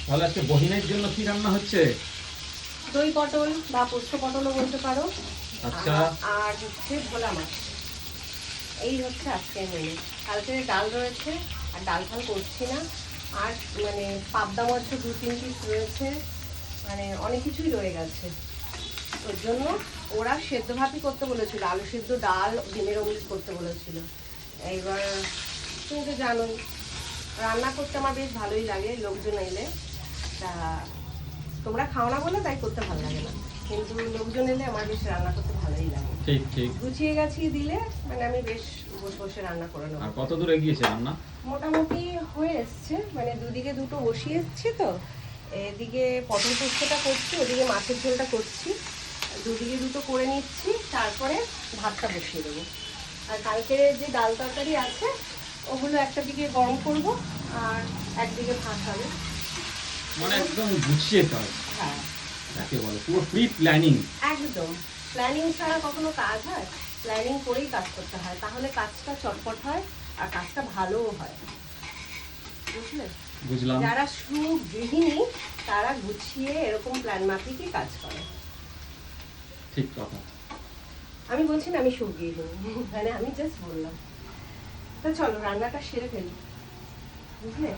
তাহলে আজকে বহিনের জন্য কি রান্না হচ্ছে? দই পটল বা পোস্ত পটলও বলতে পারো। আচ্ছা। আর হচ্ছে ভোলা মাছ। এই হচ্ছে আজকের মেনু। কালকে ডাল রয়েছে, আর ডাল ফাল করছি না। আর মানে পাবদা মাছও 2-3 পিস রয়েছে, মানে অনেক কিছুই রয়ে গেছে। ওর জন্য ওরা সেদ্ধ ভাতই করতে বলেছিল, আলু সেদ্ধ, ডাল, ডিমের অমলেট করতে বলেছিল। এইবার তুমি তো জানোই রান্না করতে আমার বেশ ভালোই লাগে লোকজন এলে। তা তোমরা খাও না বলে তাই করতে ভালো লাগে না, কিন্তু লোকজন এলে আমার বেশ রান্না করতে ভালোই লাগে। ঠিক ঠিক। গুছিয়ে গাছিয়ে দিলে মানে আমি বেশ বসে বসে রান্না করে নেবো। আর কত দূর এগিয়েছে রান্না? মোটামুটি হয়ে এসছে, মানে দুদিকে দুটো বসিয়ে এসছি তো। এদিকে পটল পোস্তটা করছি, ওদিকে মাছের ঝোলটা করছি। দুদিকে দুটো করে নিচ্ছি, তারপরে ভাতটা বসিয়ে দেবো। আর কালকে যে ডাল তরকারি আছে ওগুলো একটা দিকে গরম করব, আর একদিকে ভাত হবে। মানে একদম গুছিয়ে কাজ, হ্যাঁ যাকে বলে পুরো প্রি প্ল্যানিং। একদম। প্ল্যানিং ছাড়া কখনো কাজ হয়? প্ল্যানিং করেই কাজ করতে হয়, তাহলে কাজটা চটপট হয় আর কাজটা ভালোও হয়। বুঝলে? বুঝলাম। যারা সুগৃহিণী তারা গুছিয়ে এরকম প্ল্যান মাফিকই কাজ করে। ঠিক কথা। আমি বলছি না আমি সুগৃহিণী, মানে আমি জাস্ট বললাম। তো চলো রান্নাটা সেরে ফেলি, বুঝলে?